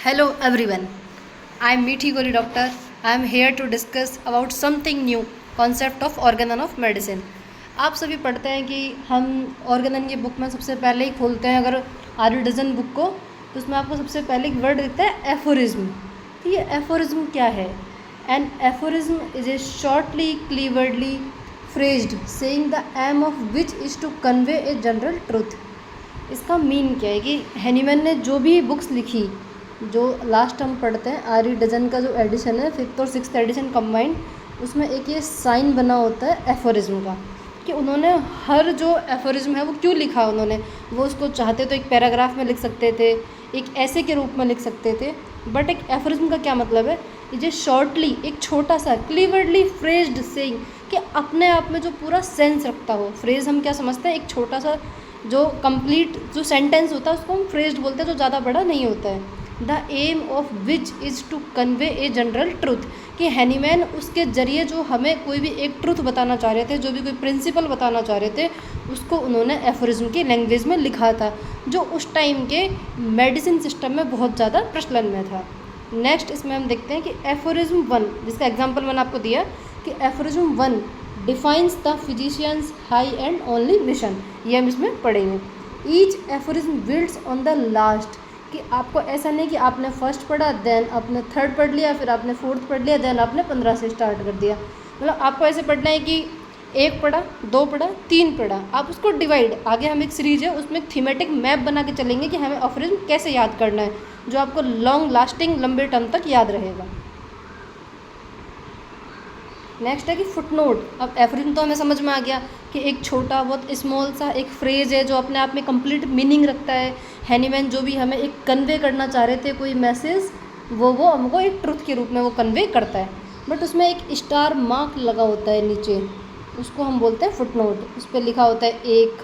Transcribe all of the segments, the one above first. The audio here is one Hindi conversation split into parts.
Hello everyone. I am Meethi Goli Doctor. I am here to discuss about something new, concept of organon of medicine. आप सभी पढ़ते हैं कि हम ऑर्गेनन की बुक में सबसे पहले ही खोलते हैं अगर आर्यडजन बुक को, तो उसमें आपको सबसे पहले एक वर्ड दिखता है एफोरिज्म। तो ये एफोरिज्म क्या है? An aphorism is a shortly cleverly phrased saying the aim of which is to convey a general truth. इसका मीन क्या है कि हैनीमैन ने जो भी बुक्स लिखी, जो लास्ट हम पढ़ते हैं आर्यडजन का जो एडिशन है 5th और 6th एडिशन कंबाइंड, उसमें एक ये साइन बना होता है एफोरिज्म का कि उन्होंने हर जो एफोरिज्म है वो क्यों लिखा उन्होंने। वो उसको चाहते तो एक पैराग्राफ में लिख सकते थे, एक ऐसे के रूप में लिख सकते थे, बट एक एफोरिज्म का क्या मतलब है? ये शॉर्टली एक छोटा सा क्लीवर्डली फ्रेज्ड सेइंग कि अपने आप में जो पूरा सेंस रखता हो। फ्रेज हम क्या समझते हैं? एक छोटा सा जो कंप्लीट जो सेंटेंस होता है उसको हम फ्रेज्ड बोलते हैं, जो ज़्यादा बड़ा नहीं होता है। The aim of which is to convey a general truth, कि हैनीमैन उसके ज़रिए जो हमें कोई भी एक ट्रूथ बताना चाह रहे थे, जो भी कोई प्रिंसिपल बताना चाह रहे थे, उसको उन्होंने एफोरिज्म की लैंग्वेज में लिखा था, जो उस टाइम के मेडिसिन सिस्टम में बहुत ज़्यादा प्रचलन में था। नेक्स्ट इसमें हम देखते हैं कि एफोरिज्म 1, जिसका एग्जाम्पल मैंने आपको दिया कि aphorism 1 defines the physicians high and only mission. ये हम इसमें पढ़ेंगे। Each aphorism builds on the last, कि आपको ऐसा नहीं कि आपने फर्स्ट पढ़ा देन आपने थर्ड पढ़ लिया, फिर आपने फोर्थ पढ़ लिया, देन आपने 15 से स्टार्ट कर दिया। मतलब आपको ऐसे पढ़ना है कि 1 पढ़ा, 2 पढ़ा, 3 पढ़ा, आप उसको डिवाइड, आगे हम एक सीरीज है उसमें एक थीमेटिक मैप बना के चलेंगे कि हमें एफोरिज्म कैसे याद करना है, जो आपको लॉन्ग लास्टिंग लंबे टर्म तक याद रहेगा। नेक्स्ट है कि फुटनोट। अब एफोरिज्म तो हमें समझ में आ गया कि एक छोटा बहुत स्मॉल सा एक फ्रेज है जो अपने आप में कंप्लीट मीनिंग रखता है। हैनीमैन जो भी हमें एक कन्वे करना चाह रहे थे कोई मैसेज, वो हमको एक ट्रुथ के रूप में वो कन्वे करता है, बट उसमें एक स्टार मार्क लगा होता है नीचे, उसको हम बोलते हैं फुटनोट। उस पर लिखा होता है 1,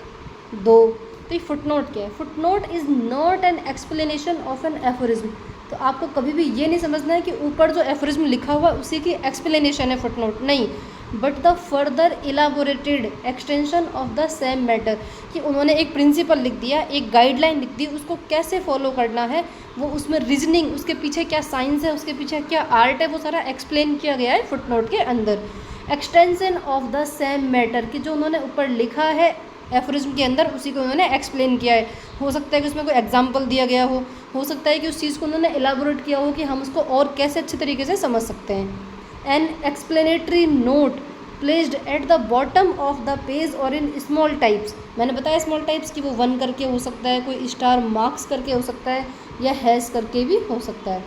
2। तो ये फुटनोट क्या है? Footnote is not an explanation of an aphorism. तो आपको कभी भी ये नहीं समझना है कि ऊपर जो एफोरिज्म लिखा हुआ है उसी की एक्सप्लेनेशन है फुटनोट, नहीं, but the further elaborated extension of the same matter, कि उन्होंने एक प्रिंसिपल लिख दिया, एक गाइडलाइन लिख दी, उसको कैसे फॉलो करना है, वो उसमें रीजनिंग, उसके पीछे क्या साइंस है, उसके पीछे क्या आर्ट है, वो सारा एक्सप्लेन किया गया है फुटनोट के अंदर। Extension of the same matter, कि जो उन्होंने ऊपर लिखा है एफोरिज्म के अंदर उसी को उन्होंने एक्सप्लेन किया है। हो सकता है कि उसमें कोई एग्जाम्पल दिया गया हो सकता है कि उस चीज़ को उन्होंने एलाबोरेट किया हो कि हम उसको और कैसे अच्छे तरीके से समझ सकते हैं। An explanatory note placed at the bottom of the page और इन स्मॉल टाइप्स। मैंने बताया स्मॉल टाइप्स कि वो 1 करके हो सकता है, कोई स्टार मार्क्स करके हो सकता है, या हैश करके भी हो सकता है।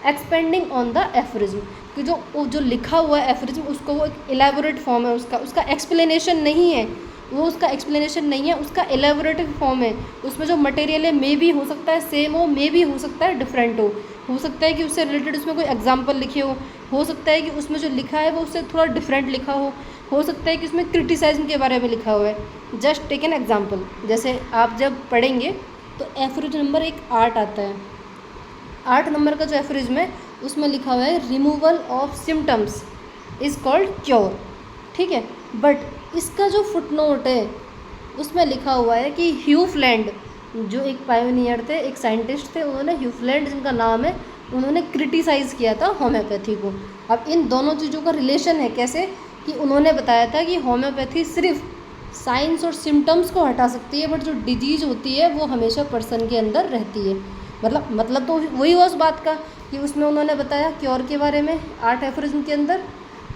एक्सपेंडिंग ऑन द एफोरिज्म, कि जो लिखा हुआ है एफोरिज्म उसको वो एक एलाबोरेट फॉर्म है, उसका एक्सप्लेनेशन नहीं है, वो उसका एक्सप्लेनेशन नहीं है, उसका एलेबोरेटिव फॉर्म है। उसमें जो मटेरियल है मे भी हो सकता है सेम हो भी हो सकता है डिफरेंट हो सकता है कि उससे रिलेटेड उसमें कोई एग्जांपल लिखे हो सकता है कि उसमें जो लिखा है वो उससे थोड़ा डिफरेंट लिखा हो सकता है कि उसमें क्रिटिसाइज्म के बारे में लिखा हुआ है। जस्ट टेक एन एग्जाम्पल, जैसे आप जब पढ़ेंगे तो एफोरिज्म नंबर 8 आता है। 8 नंबर का जो एफोरिज्म है उसमें लिखा हुआ है removal of symptoms is called cure, ठीक है, बट इसका जो फुटनोट है उसमें लिखा हुआ है कि ह्यूफलैंड, जो एक पायोनियर थे, एक साइंटिस्ट थे, उन्होंने ह्यूफलैंड जिनका नाम है, उन्होंने क्रिटिसाइज़ किया था होम्योपैथी को। अब इन दोनों चीज़ों का रिलेशन है कैसे, कि उन्होंने बताया था कि होम्योपैथी सिर्फ साइंस और सिम्टम्स को हटा सकती है, बट जो डिजीज़ होती है वो हमेशा पर्सन के अंदर रहती है। मतलब तो वही हुआ उस बात का कि उसमें उन्होंने बताया क्योर के बारे में 8 एफोरिज्म के अंदर,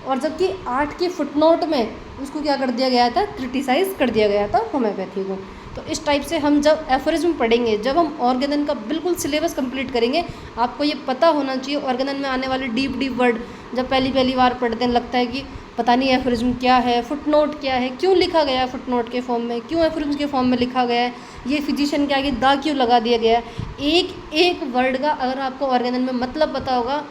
और जबकि 8 के फुटनोट में उसको क्या कर दिया गया था? क्रिटिसाइज़ कर दिया गया था होम्योपैथी को। तो इस टाइप से हम जब एफोरिज्म पढ़ेंगे, जब हम ऑर्गेनन का बिल्कुल सिलेबस कंप्लीट करेंगे, आपको ये पता होना चाहिए ऑर्गेनन में आने वाले डीप वर्ड जब पहली बार पढ़ते हैं लगता है कि पता नहीं एफोरिज्म क्या है, फुटनोट क्या है, क्यों लिखा गया है फुटनोट के फॉर्म में, क्यों एफोरिज्म के फॉर्म में लिखा गया है, ये फिजिशियन के आगे दा क्यों लगा दिया गया है। एक वर्ड का अगर आपको ऑर्गेनन में मतलब पता होगा,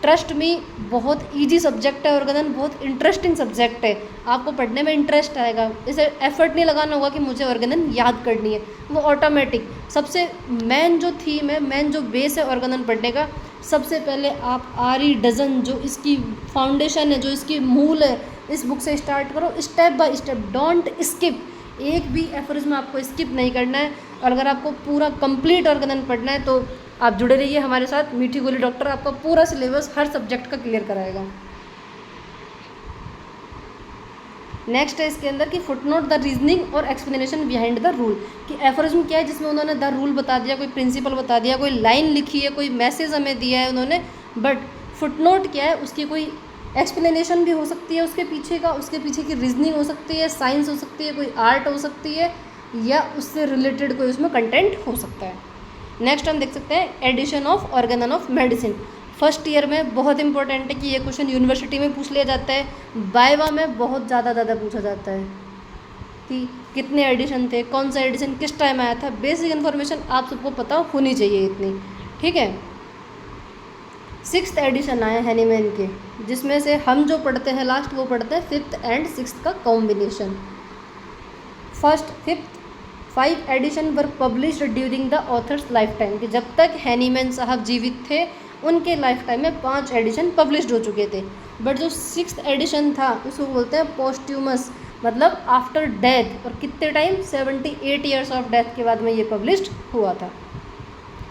ट्रस्ट मी, बहुत इजी सब्जेक्ट है ऑर्गेनन, बहुत इंटरेस्टिंग सब्जेक्ट है, आपको पढ़ने में इंटरेस्ट आएगा। इसे एफर्ट नहीं लगाना होगा कि मुझे ऑर्गेनन याद करनी है, वो ऑटोमेटिक। सबसे मेन जो थीम है, मेन जो बेस है ऑर्गेनन पढ़ने का, सबसे पहले आप आर्यडजन जो इसकी फाउंडेशन है, जो इसकी मूल है, इस बुक से स्टार्ट करो step by step, don't skip. एक भी एफोरिज्म आपको स्किप नहीं करना है, और अगर आपको पूरा कंप्लीट ऑर्गेनन पढ़ना है तो आप जुड़े रहिए हमारे साथ। मीठी गोली डॉक्टर आपका पूरा सिलेबस हर सब्जेक्ट का क्लियर कराएगा। नेक्स्ट है इसके अंदर कि फुटनोट द रीजनिंग और एक्सप्लेनेशन बिहाइंड द रूल, कि एफोरिज्म क्या है, जिसमें उन्होंने द रूल बता दिया, कोई प्रिंसिपल बता दिया, कोई लाइन लिखी है, कोई मैसेज हमें दिया है उन्होंने, बट फुटनोट क्या है, उसकी कोई एक्सप्लेनेशन भी हो सकती है उसके पीछे का, उसके पीछे की रीजनिंग हो सकती है, साइंस हो सकती है, कोई आर्ट हो सकती है, या उससे रिलेटेड कोई उसमें कंटेंट हो सकता है। नेक्स्ट हम देख सकते हैं edition of Organon of medicine. First year में बहुत इंपॉर्टेंट है कि ये क्वेश्चन यूनिवर्सिटी में पूछ लिया जाता है, वाइवा में बहुत ज़्यादा पूछा जाता है कि कितने एडिशन थे, कौन सा एडिशन किस टाइम आया था, बेसिक इन्फॉर्मेशन आप सबको पता होनी चाहिए इतनी, ठीक है। 6th एडिशन आया हैनीमैन के, जिसमें से हम जो पढ़ते हैं लास्ट वो पढ़ते हैं 5th एंड 6th का combination. First 5th 5 edition were published during the author's lifetime, कि जब तक हैनीमैन साहब जीवित थे उनके लाइफ टाइम में 5 एडिशन पब्लिश्ड हो चुके थे। बट जो 6th एडिशन था उसको बोलते हैं पोस्ट्यूमस, मतलब आफ्टर डेथ, और कितने टाइम 78 ईयर्स ऑफ डेथ के बाद में ये पब्लिश्ड हुआ था।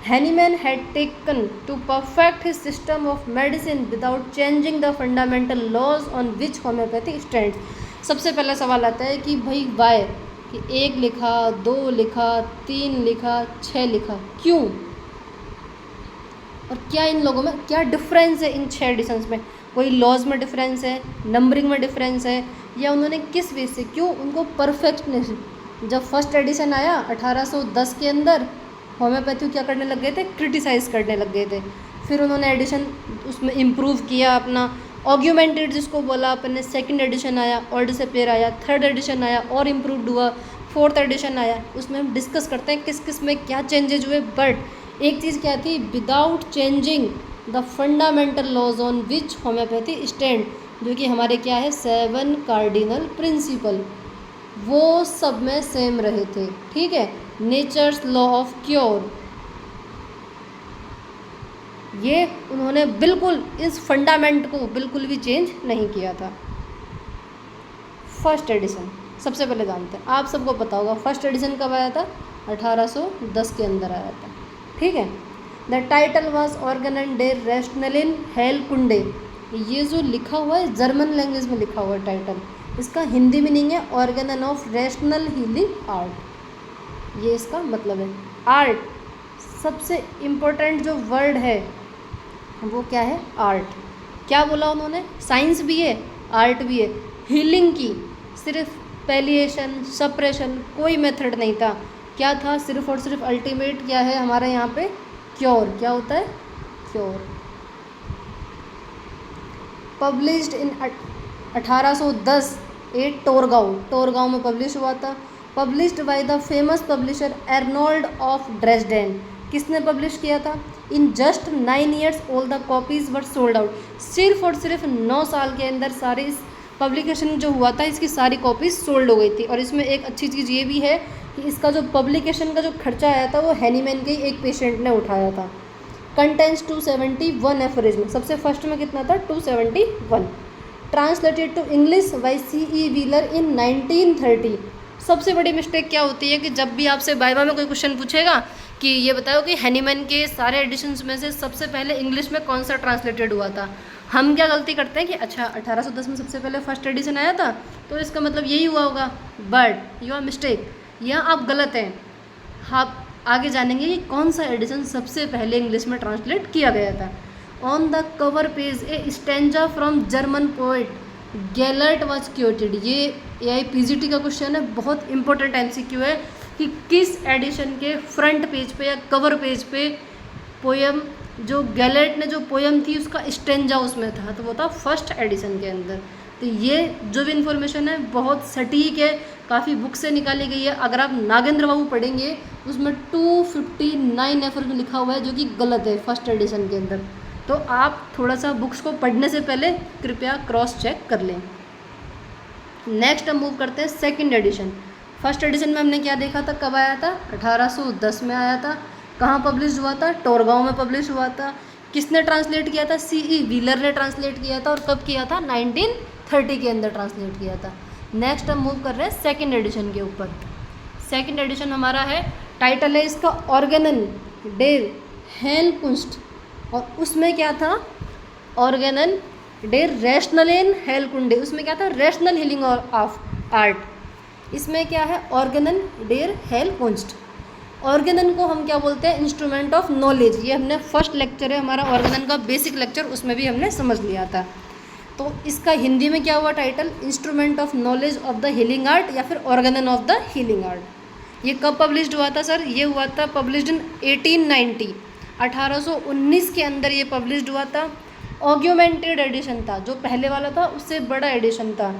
Hahnemann had taken to perfect his system of medicine without changing the fundamental laws on which homoeopathy stands. सबसे पहला सवाल आता है कि भाई वाई, कि 1 लिखा, 2 लिखा, 3 लिखा, 6 लिखा, क्यों, और क्या इन लोगों में क्या डिफरेंस है इन 6 एडिशंस में, कोई लॉज में डिफरेंस है, नंबरिंग में डिफरेंस है, या उन्होंने किस वे से क्यों उनको परफेक्टनेस। जब फर्स्ट एडिशन आया 1810 के अंदर, होम्योपैथी क्या करने लग गए थे, क्रिटिसाइज़ करने लग गए थे। फिर उन्होंने एडिशन उसमें इम्प्रूव किया अपना, ऑग्यूमेंटेड जिसको बोला अपन ने। सेकंड एडिशन आया, ओल्ड से पेयर आया, थर्ड एडिशन आया और इम्प्रूव्ड हुआ, फोर्थ एडिशन आया, उसमें हम डिस्कस करते हैं किस किस में क्या चेंजेज हुए। बट एक चीज़ क्या थी, without changing the fundamental laws on which homoeopathy stand, जो कि हमारे क्या है 7 कार्डिनल प्रिंसिपल, वो सब में सेम रहे थे, ठीक है। नेचर्स लॉ ऑफ क्योर, ये उन्होंने बिल्कुल इस फंडामेंट को बिल्कुल भी चेंज नहीं किया था। फर्स्ट एडिशन सबसे पहले जानते हैं, आप सबको पता होगा फर्स्ट एडिशन कब आया था, 1810 के अंदर आया था, ठीक है। द टाइटल वॉज ऑर्गेनन डे रेशनलिन हेल कुंडे, ये जो लिखा हुआ है जर्मन लैंग्वेज में लिखा हुआ है टाइटल, इसका हिंदी मीनिंग है Organon of rational healing art, ये इसका मतलब है। आर्ट, सबसे इम्पोर्टेंट जो वर्ड है वो क्या है, आर्ट। क्या बोला उन्होंने, साइंस भी है आर्ट भी है। हीलिंग की सिर्फ पैलिएशन सप्रेशन कोई मेथड नहीं था, क्या था, सिर्फ और सिर्फ अल्टीमेट क्या है हमारे यहाँ पे, क्योर। क्या होता है, क्योर। पब्लिश्ड इन 1810 टोरगांव में पब्लिश हुआ था। Published by the famous publisher Arnold of Dresden, किसने पब्लिश किया था। In just 9 years all the copies were sold out, सिर्फ और सिर्फ 9 साल के अंदर सारे इस पब्लिकेशन जो हुआ था इसकी सारी कॉपीज सोल्ड हो गई थी। और इसमें एक अच्छी चीज़ ये भी है कि इसका जो पब्लिकेशन का जो खर्चा आया था वो हैनीमैन के ही एक पेशेंट ने उठाया था। कंटेंट्स 271 एफोरिज्म, सबसे फर्स्ट में कितना था 271। Translated to English by C.E. Wheeler in 1930। सबसे बड़ी मिस्टेक क्या होती है कि जब भी आपसे वाइवा में कोई क्वेश्चन पूछेगा कि ये बताओ कि हैनीमैन के सारे एडिशंस में से सबसे पहले इंग्लिश में कौन सा ट्रांसलेटेड हुआ था। हम क्या गलती करते हैं कि अच्छा 1810 में सबसे पहले फर्स्ट एडिशन आया था तो इसका मतलब यही हुआ होगा, बट यू आर मिस्टेक, यहाँ आप गलत हैं। आप आगे जानेंगे कि कौन सा एडिशन सबसे पहले इंग्लिश में ट्रांसलेट किया गया था। On the cover page a stanza from German poet Gellert was quoted, ये AIPGT का क्वेश्चन है, बहुत इंपॉर्टेंट MCQ है कि किस एडिशन के फ्रंट पेज पे या कवर पेज पे पोयम जो गैलर्ट ने जो पोयम थी उसका स्टेंजा उसमें था, तो वो था फर्स्ट एडिशन के अंदर। तो ये जो भी इन्फॉर्मेशन है बहुत सटीक है, काफ़ी बुक से निकाली गई है। अगर आप नागेंद्र बाबू पढ़ेंगे उसमें 259 एफोरिज्म लिखा हुआ है जो कि गलत है फर्स्ट एडिशन के अंदर, तो आप थोड़ा सा बुक्स को पढ़ने से पहले कृपया क्रॉस चेक कर लें। नेक्स्ट हम मूव करते हैं सेकंड एडिशन। फर्स्ट एडिशन में हमने क्या देखा था, कब आया था, 1810 में आया था। कहाँ पब्लिश हुआ था, टोरगांव में पब्लिश हुआ था। किसने ट्रांसलेट किया था, C.E. व्हीलर ने ट्रांसलेट किया था। और कब किया था, 1930 के अंदर ट्रांसलेट किया था। नेक्स्ट हम मूव कर रहे हैं सेकंड एडिशन के ऊपर। सेकंड एडिशन हमारा है, टाइटल है इसका ऑर्गेनन डे हेलकुंस्ट, और उसमें क्या था, ऑर्गेनन डेर रैशनलेन हेलकुंडे, उसमें क्या था, रैशनल हीलिंग ऑफ आर्ट। इसमें क्या है, ऑर्गेनन डेर हेलकुंस्ट। ऑर्गेनन को हम क्या बोलते हैं, इंस्ट्रूमेंट ऑफ नॉलेज। ये हमने फर्स्ट लेक्चर है हमारा ऑर्गेनन का बेसिक लेक्चर, उसमें भी हमने समझ लिया था। तो इसका हिंदी में क्या हुआ title, instrument of knowledge of the healing art या फिर Organon of the healing art. ये कब पब्लिश्ड हुआ था सर, ये हुआ था पब्लिश्ड इन 1890, 1819 के अंदर ये पब्लिश्ड हुआ था। ऑग्यूमेंटेड एडिशन था, जो पहले वाला था उससे बड़ा एडिशन था।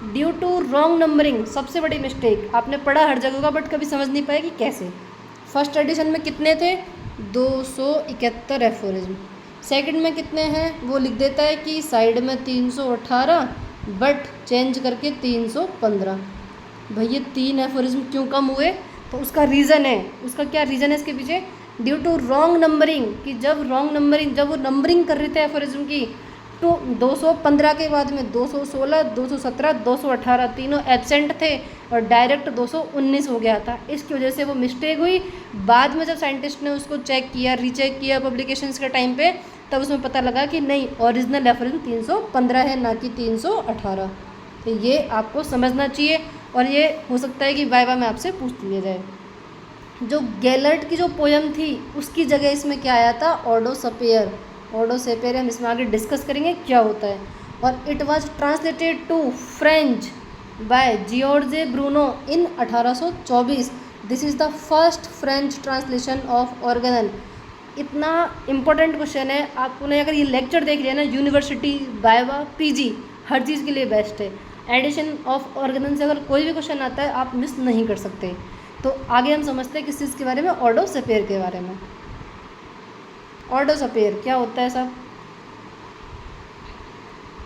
ड्यू टू रॉन्ग नंबरिंग, सबसे बड़ी मिस्टेक, आपने पढ़ा हर जगह का बट कभी समझ नहीं पाया कि कैसे। फर्स्ट एडिशन में कितने थे, 271 एफोरिज्म। सेकंड में कितने हैं, वो लिख देता है कि साइड में 318 बट चेंज करके 315। भाई ये 3 एफोरिज्म क्यों कम हुए, तो उसका रीज़न है, उसका क्या रीज़न है इसके पीछे, ड्यू टू रॉन्ग नंबरिंग, कि जब वो नंबरिंग कर रहे थे एफोरिज्म की, तो 215 के बाद में 216, 217, 218 तीनों एब्सेंट थे और डायरेक्ट 219 हो गया था। इसकी वजह से वो मिस्टेक हुई। बाद में जब साइंटिस्ट ने उसको चेक किया, रीचेक किया पब्लिकेशंस के टाइम पे, तब उसमें पता लगा कि नहीं, ओरिजिनल एफोरिज्म 315 है, ना कि 318। तो ये आपको समझना चाहिए, और ये हो सकता है कि वाइवा में आपसे पूछ लिया जाए। जो गैलर्ट की जो पोयम थी उसकी जगह इसमें क्या आया था, ओडोसपेयर। ओडोसपेयर हम इसमें आगे डिस्कस करेंगे क्या होता है। और it was translated to French by Georges Brunnow in 1824। This is the first French translation of Organon. इतना इम्पोर्टेंट क्वेश्चन है, आपने अगर ये लेक्चर देख लिया ना, यूनिवर्सिटी, वाइवा, पीजी, हर चीज़ के लिए बेस्ट है। एडिशन ऑफ ऑर्गेनन से अगर कोई भी क्वेश्चन आता है आप मिस नहीं कर सकते। तो आगे हम समझते हैं किस चीज़ के बारे में, ओडोसपेयर के बारे में। ओडोसपेयर क्या होता है साहब,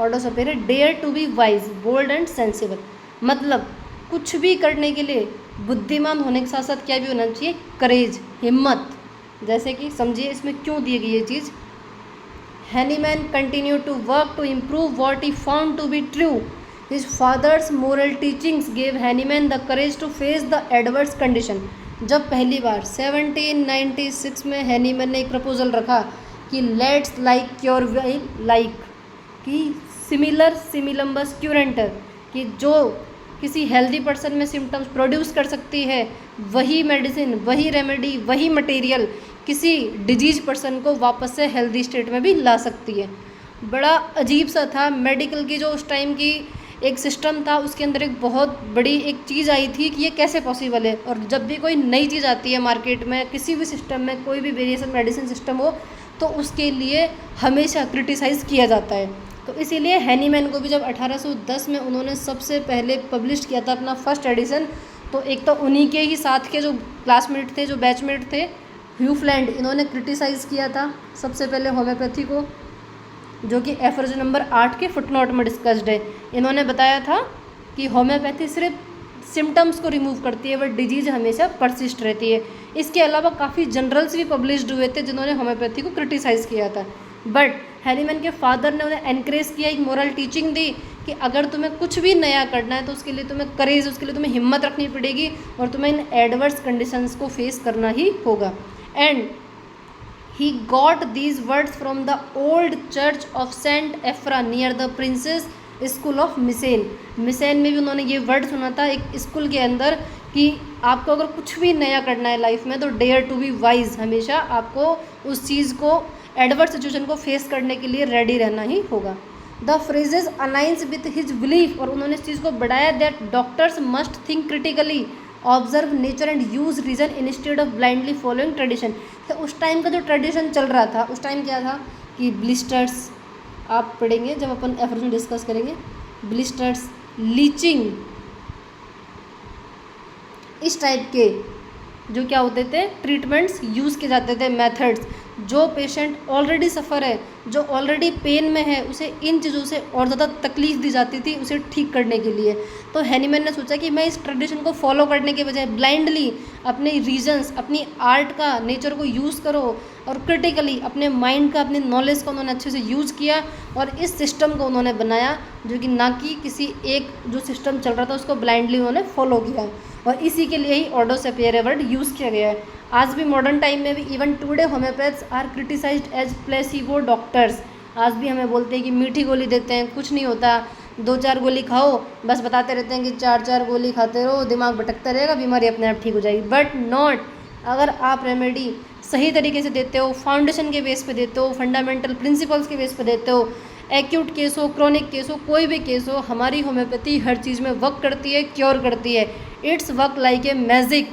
ओडोसपेयर है dare to be wise, bold and sensible. मतलब कुछ भी करने के लिए बुद्धिमान होने के साथ साथ क्या भी होना चाहिए, करेज, हिम्मत। जैसे कि समझिए इसमें क्यों दी गई ये चीज़। Hahnemann continue to work to improve what he found to be true. His father's moral teachings gave Hahnemann the courage to face the adverse condition। जब पहली बार 1796 में हैनीमैन ने एक प्रपोजल रखा कि लेट्स लाइक क्योर लाइक, कि सिमिलर सिमिलम्बस क्यूरेंटर, कि जो किसी हेल्दी पर्सन में सिम्टम्स प्रोड्यूस कर सकती है, वही मेडिसिन, वही रेमेडी, वही मटेरियल किसी डिजीज पर्सन को वापस से हेल्दी स्टेट में भी ला सकती है। बड़ा अजीब सा था, मेडिकल की जो उस टाइम की एक सिस्टम था उसके अंदर एक बहुत बड़ी एक चीज़ आई थी कि ये कैसे पॉसिबल है। और जब भी कोई नई चीज़ आती है मार्केट में, किसी भी सिस्टम में, कोई भी वेरिएशन मेडिसिन सिस्टम हो, तो उसके लिए हमेशा क्रिटिसाइज़ किया जाता है। तो इसीलिए हैनीमैन को भी जब 1810 में उन्होंने सबसे पहले पब्लिश किया था अपना फर्स्ट एडिशन, तो एक तो उन्हीं के ही साथ के जो क्लासमेट थे, जो बैचमेट थे, ह्यूफ्लैंड, इन्होंने क्रिटिसाइज़ किया था सबसे पहले होम्योपैथी को, जो कि एफर्ज नंबर 8 के फुटनोट में डिस्कस्ड है। इन्होंने बताया था कि होम्योपैथी सिर्फ सिम्टम्स को रिमूव करती है, बट डिजीज़ हमेशा परसिस्ट रहती है। इसके अलावा काफ़ी जनरल्स भी पब्लिश्ड हुए थे जिन्होंने होम्योपैथी को क्रिटिसाइज़ किया था। बट हैनीमैन के फादर ने उन्हें एनकरेज किया, एक मोरल टीचिंग दी कि अगर तुम्हें कुछ भी नया करना है तो उसके लिए तुम्हें करेज, उसके लिए तुम्हें हिम्मत रखनी पड़ेगी और तुम्हें इन एडवर्स कंडीशंस को फेस करना ही होगा। And he got these words from the old church of Saint Ephra near the Prince's School of मिसेन। मिसेन में भी उन्होंने ये वर्ड सुना था एक स्कूल के अंदर कि आपको अगर कुछ भी नया करना है लाइफ में तो डेयर टू बी वाइज, हमेशा आपको उस चीज़ को, एडवर्स सिचुएशन को फेस करने के लिए रेडी रहना ही होगा। The phrases aligns with his belief, और उन्होंने इस चीज़ को बढ़ाया that doctors must think critically, observe nature and use reason instead of blindly following tradition. तो उस टाइम का जो ट्रेडिशन चल रहा था, उस टाइम क्या था कि ब्लिस्टर्स, आप पढ़ेंगे जब अपन एफर्स में डिस्कस करेंगे, ब्लिस्टर्स, लीचिंग, इस टाइप के जो क्या होते थे ट्रीटमेंट्स यूज़ किए जाते थे, मेथड्स। जो पेशेंट ऑलरेडी सफ़र है, जो ऑलरेडी पेन में है, उसे इन चीज़ों से और ज़्यादा तकलीफ़ दी जाती थी उसे ठीक करने के लिए। तो हैनीमैन ने सोचा कि मैं इस ट्रेडिशन को फॉलो करने के बजाय ब्लाइंडली अपने रीजन्स, अपनी आर्ट का, नेचर को यूज़ करो, और क्रिटिकली अपने माइंड का, अपने नॉलेज का उन्होंने अच्छे से यूज़ किया और इस सिस्टम को उन्होंने बनाया, जो कि ना कि किसी एक जो सिस्टम चल रहा था उसको ब्लाइंडली उन्होंने फॉलो किया। और इसी के लिए ही ऑडोसेपियर वर्ड यूज़ किया गया है। आज भी मॉडर्न टाइम में भी even today homoeopaths are criticised as placebo doctors. आज भी हमें बोलते हैं कि मीठी गोली देते हैं, कुछ नहीं होता, 2-4 गोली खाओ, बस बताते रहते हैं कि 4-4 गोली खाते रहो, दिमाग भटकता रहेगा, बीमारी अपने आप ठीक हो जाएगी। बट नॉट, अगर आप रेमेडी सही तरीके से देते हो, फाउंडेशन के बेस पे देते हो, फंडामेंटल प्रिंसिपल्स के बेस पे देते हो, एक्यूट केस हो, क्रॉनिक केस हो, कोई भी केस हो, हमारी होम्योपैथी हर चीज़ में वर्क करती है, क्योर करती है। It's work like a magic.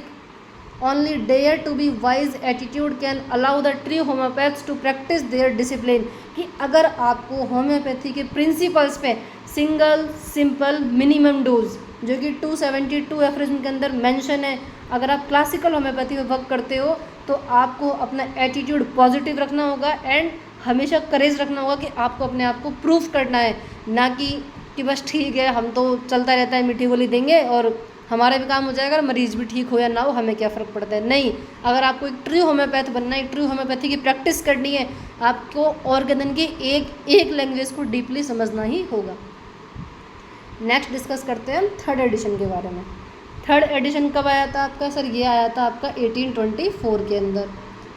Only dare to be wise attitude can allow the true homoeopaths to practise their discipline. कि अगर आपको होम्योपैथी के प्रिंसिपल्स पे सिंगल सिंपल मिनिमम डोज जो कि 272 एफरेज्म के अंदर मेंशन है, अगर आप क्लासिकल होम्योपैथी में वर्क करते हो तो आपको अपना एटीट्यूड पॉजिटिव रखना होगा एंड हमेशा करेज रखना होगा कि आपको अपने आप को प्रूफ करना है, ना कि बस ठीक है हम तो चलता रहता है, मीठी गोली देंगे और हमारा भी काम हो जाएगा, मरीज़ भी ठीक हो या ना हो हमें क्या फ़र्क पड़ता है। नहीं, अगर आपको एक ट्रू होम्योपैथ बनना है, ट्रू होम्योपैथी की प्रैक्टिस करनी है, आपको ऑर्गेनन की एक लैंग्वेज को डीपली समझना ही होगा। नेक्स्ट डिस्कस करते हैं हम थर्ड एडिशन के बारे में। थर्ड एडिशन कब आया था आपका? सर ये आया था आपका 1824 के अंदर।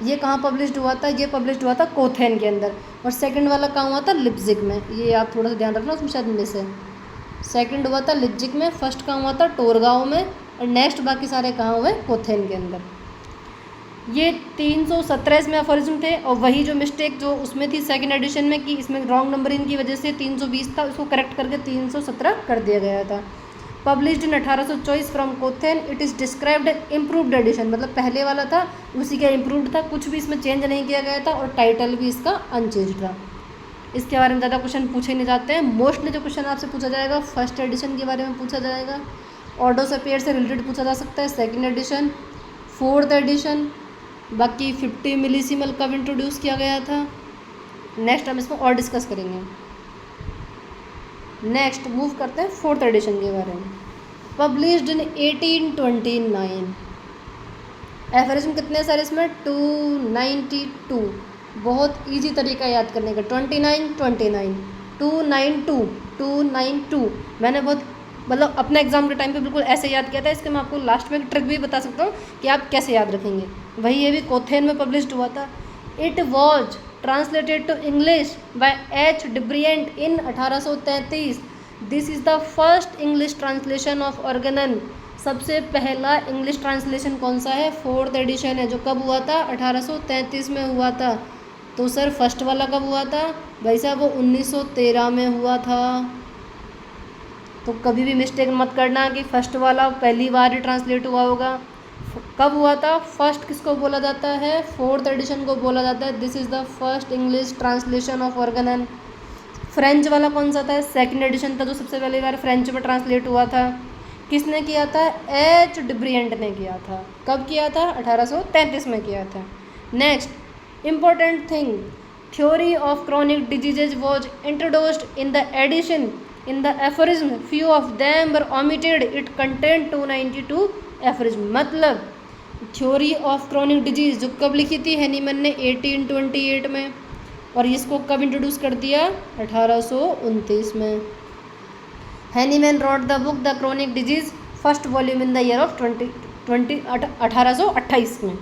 ये कहाँ पब्लिश्ड हुआ था? ये पब्लिश्ड हुआ था कोथेन के अंदर। और सेकंड वाला कहाँ हुआ था? लिप्जिग में। ये आप थोड़ा सा ध्यान रखना, उसमें शायद में से सेकंड हुआ था लिप्जिग में, फर्स्ट कहाँ हुआ था? टोरगांव में, और नेक्स्ट बाकी सारे कहाँ हुए? कोथेन के अंदर। ये 317 में अफोरिज्म थे, और वही जो मिस्टेक जो उसमें थी सेकंड एडिशन में कि इसमें रॉन्ग नंबरिंग की वजह से 320 था, उसको करेक्ट करके 317 कर दिया गया था। Published in 1824 from Koethen. It is described improved edition, मतलब पहले वाला था उसी का इम्प्रूव्ड था, कुछ भी इसमें चेंज नहीं किया गया था, और टाइटल भी इसका अनचेंज्ड था। इसके बारे में ज़्यादा क्वेश्चन पूछे नहीं जाते हैं। मोस्टली जो क्वेश्चन आपसे पूछा जाएगा फर्स्ट एडिशन के बारे में पूछा जाएगा, ऑडोसेपियर से रिलेटेड पूछा जा सकता है, सेकंड एडिशन, फोर्थ एडिशन, बाकी 50 मिलीसिमल कब इंट्रोड्यूस किया गया था। नेक्स्ट हम इसको और डिस्कस करेंगे। नेक्स्ट मूव करते हैं फोर्थ एडिशन के बारे में। Published in 1829। एफरेज्म कितने सर इसमें? 292। बहुत इजी तरीका याद करने का, 29 292। मैंने बहुत मतलब अपने एग्जाम के टाइम पे बिल्कुल ऐसे याद किया था। इसके मैं आपको लास्ट में एक ट्रिक भी बता सकता हूँ कि आप कैसे याद रखेंगे। वही ये भी कोथेन में पब्लिश्ड हुआ था। It was translated to English by H Devrient in 1833। This is the first English translation of Organon. सबसे पहला इंग्लिश ट्रांसलेशन कौन सा है? फोर्थ एडिशन है, जो कब हुआ था? 1833 में हुआ था। तो सर फर्स्ट वाला कब हुआ था? भाई साहब वो 1913 में हुआ था। तो कभी भी मिस्टेक मत करना कि फर्स्ट वाला पहली बार ही ट्रांसलेट हुआ होगा। कब हुआ था? फर्स्ट किसको बोला जाता है? फोर्थ एडिशन को बोला जाता है। This is the first English translation of Organon. French वाला कौन सा था? सेकंड एडिशन था, जो सबसे पहली बार फ्रेंच में ट्रांसलेट हुआ था। किसने किया था? एच डिब्रिएंट ने किया था। कब किया था? 1833 में किया था। Next important thing, theory of chronic diseases was introduced in the edition in the aphorism, few of them were omitted. It contained 292 aphorism। मतलब थ्योरी ऑफ क्रॉनिक डिजीज जो कब लिखी थी हैनीमैन ने? 1828 में। और इसको कब इंट्रोड्यूस कर दिया? 1829 में। Hahnemann wrote the book the chronic disease, first volume in the year of 1828 में।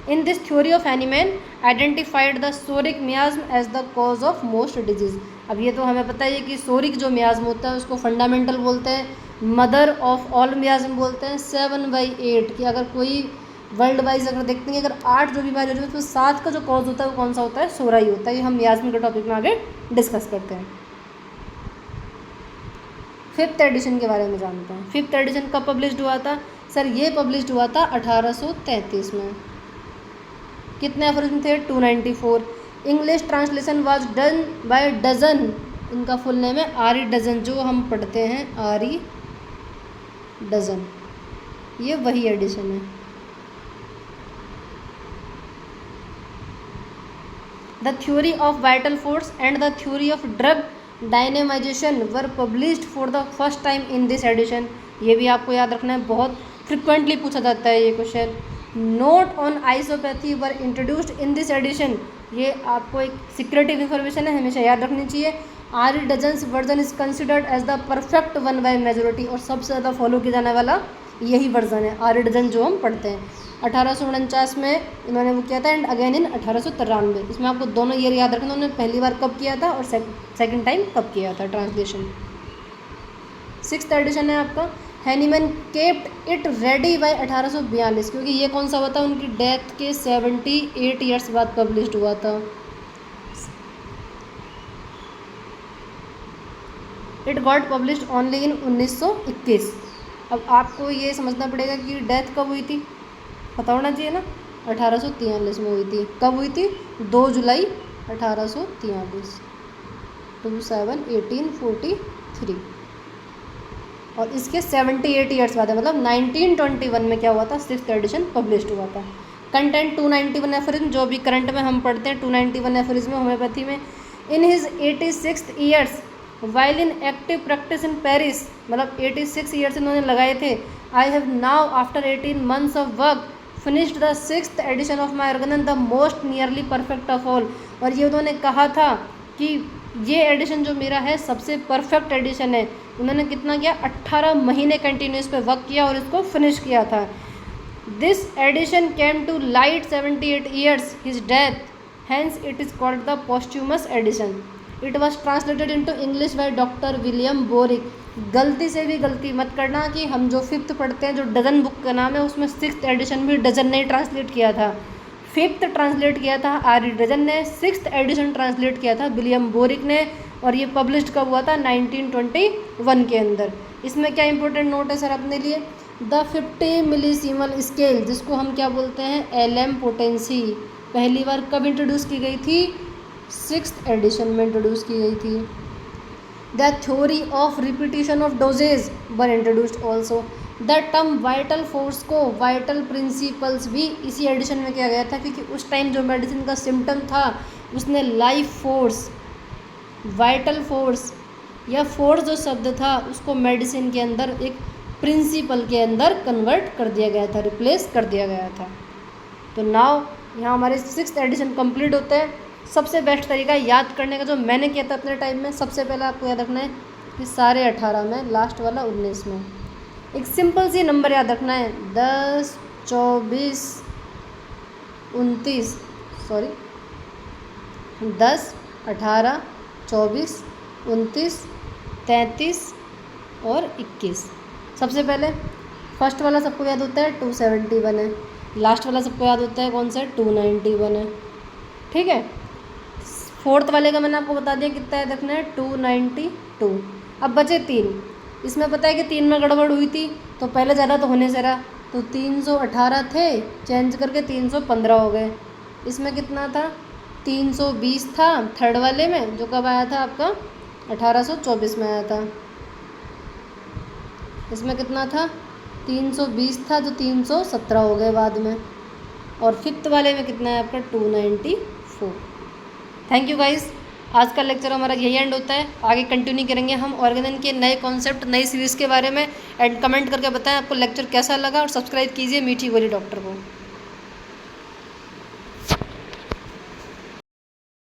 In this theory of Hahnemann identified the soric miasm as the cause of most disease। अब ये तो हमें पता है कि सोरिक जो मियाज्म होता है उसको फंडामेंटल बोलते हैं, मदर ऑफ ऑल मियाज्म बोलते हैं। 7/8 कि अगर कोई वर्ल्ड वाइज अगर देखते हैं अगर 8 जो बीमारी होती है उसमें 7 का जो कॉज होता है वो कौन सा होता है? सोरा ही होता है। ये हम मियाज्म के टॉपिक में आगे डिस्कस करते हैं। फिफ्थ एडिशन के बारे में जानते हैं। फिफ्थ एडिशन कब पब्लिश्ड हुआ था? सर ये पब्लिश्ड हुआ था 1833 में। कितने एफरेज्म थे? 294। English translation was done by Dudgeon. इनका फुल नेम है आरी डजन, जो हम पढ़ते हैं आरी डजन। ये वही एडिशन है। The theory of vital force and the theory of drug dynamization were published for the first time in this edition. ये भी आपको याद रखना है, बहुत फ्रिक्वेंटली पूछा जाता है ये question. Note on isopathy were introduced in this edition. ये आपको एक सीक्रेटिव इन्फॉर्मेशन है, हमेशा याद रखनी चाहिए। R E Dudgeon's version is considered as the perfect one by majority, और सबसे ज़्यादा फॉलो किया जाने वाला यही वर्जन है आर्य डजन जो हम पढ़ते हैं। 1849 में इन्होंने वो किया था एंड अगेन इन 1893। इसमें आपको दोनों ईयर याद रखना, उन्होंने पहली बार कब किया था और सेकंड टाइम कब किया था ट्रांसलेशन। 6th एडिशन है आपका Hahnemann kept it ready bye 1842, क्योंकि ये कौन सा हुआ था, उनकी डेथ के 78 ईयर्स बाद पब्लिश्ड हुआ था। It got published only in 1921। अब आपको ये समझना पड़ेगा कि डेथ कब हुई थी, पता होना चाहिए ना, 1843 में हुई थी। कब हुई थी, 2 जुलाई 1843, 1843। और इसके 78 ईयर्स बाद है, मतलब 1921 में क्या हुआ था, 6th एडिशन पब्लिश्ड हुआ था। कंटेंट 291 एफरिज्म, जो भी करंट में हम पढ़ते हैं 291 एफरिज्म होम्योपैथी में। In his 86th years while in active practice in Paris, मतलब 86 ईयर्स इन्होंने लगाए थे। I have now after 18 months of work finished the 6th edition of my Organon the most nearly perfect of all. और ये उन्होंने कहा था कि ये एडिशन जो मेरा है सबसे परफेक्ट एडिशन है। उन्होंने कितना किया, 18 महीने कंटिन्यूस पे वर्क किया और इसको फिनिश किया था। This edition came to light 78 years his death, hence it is called the posthumous edition. It was translated into English by doctor William Boericke. गलती से भी गलती मत करना कि हम जो 5th पढ़ते हैं, जो डजन बुक का नाम है, उसमें 6th एडिशन भी डजन ने ट्रांसलेट किया था। 5th ट्रांसलेट किया था आर्य डजन ने, 6th एडिशन ट्रांसलेट किया था विलियम बोरिक ने, और ये पब्लिश्ड कब हुआ था, 1921 के अंदर। इसमें क्या इंपॉर्टेंट नोट है सर अपने लिए, द 50 मिलीसीमल स्केल, जिसको हम क्या बोलते हैं, एलएम पोटेंसी, पहली बार कब इंट्रोड्यूस की गई थी, 6th एडिशन में इंट्रोड्यूस की गई थी। The theory of repetition of doses were introduced also. The term vital force को वाइटल प्रिंसिपल्स भी इसी एडिशन में किया गया था, क्योंकि उस टाइम जो मेडिसिन का सिम्टम था उसने लाइफ फोर्स, वाइटल फोर्स या फोर्स जो शब्द था उसको मेडिसिन के अंदर एक प्रिंसिपल के अंदर कन्वर्ट कर दिया गया था, रिप्लेस कर दिया गया था। तो नाउ यहाँ हमारे 6th एडिशन कंप्लीट होता है। सबसे बेस्ट तरीका याद करने का जो मैंने किया था अपने टाइम में, सबसे पहले आपको याद रखना है कि सारे 18 में, लास्ट वाला 19 में। एक सिंपल सी नंबर याद रखना है, 10, 24, 29, 10, 18, 24, 29, 33 और 21। सबसे पहले फर्स्ट वाला सबको याद होता है 271 है, लास्ट वाला सबको याद होता है कौन सा है, 291 है। ठीक है, 4th वाले का मैंने आपको बता दिया कितना याद रखना है, 292। अब बचे 3, इसमें पता है कि 3 में गड़बड़ हुई थी, तो पहले ज़्यादा तो होने से रहा, तो 318 थे, चेंज करके 315 हो गए। इसमें कितना था, 320 था 3rd वाले में, जो कब आया था आपका 1824 में आया था। इसमें कितना था, 320 था, जो 317 हो गए बाद में। और 5th वाले में कितना है आपका, 294। थैंक यू गाइस, आज का लेक्चर हमारा यही एंड होता है। आगे कंटिन्यू करेंगे हम ऑर्गेनन के नए कॉन्सेप्ट, नई सीरीज़ के बारे में। एंड कमेंट करके बताएं आपको लेक्चर कैसा लगा, और सब्सक्राइब कीजिए मीठी बोली डॉक्टर को।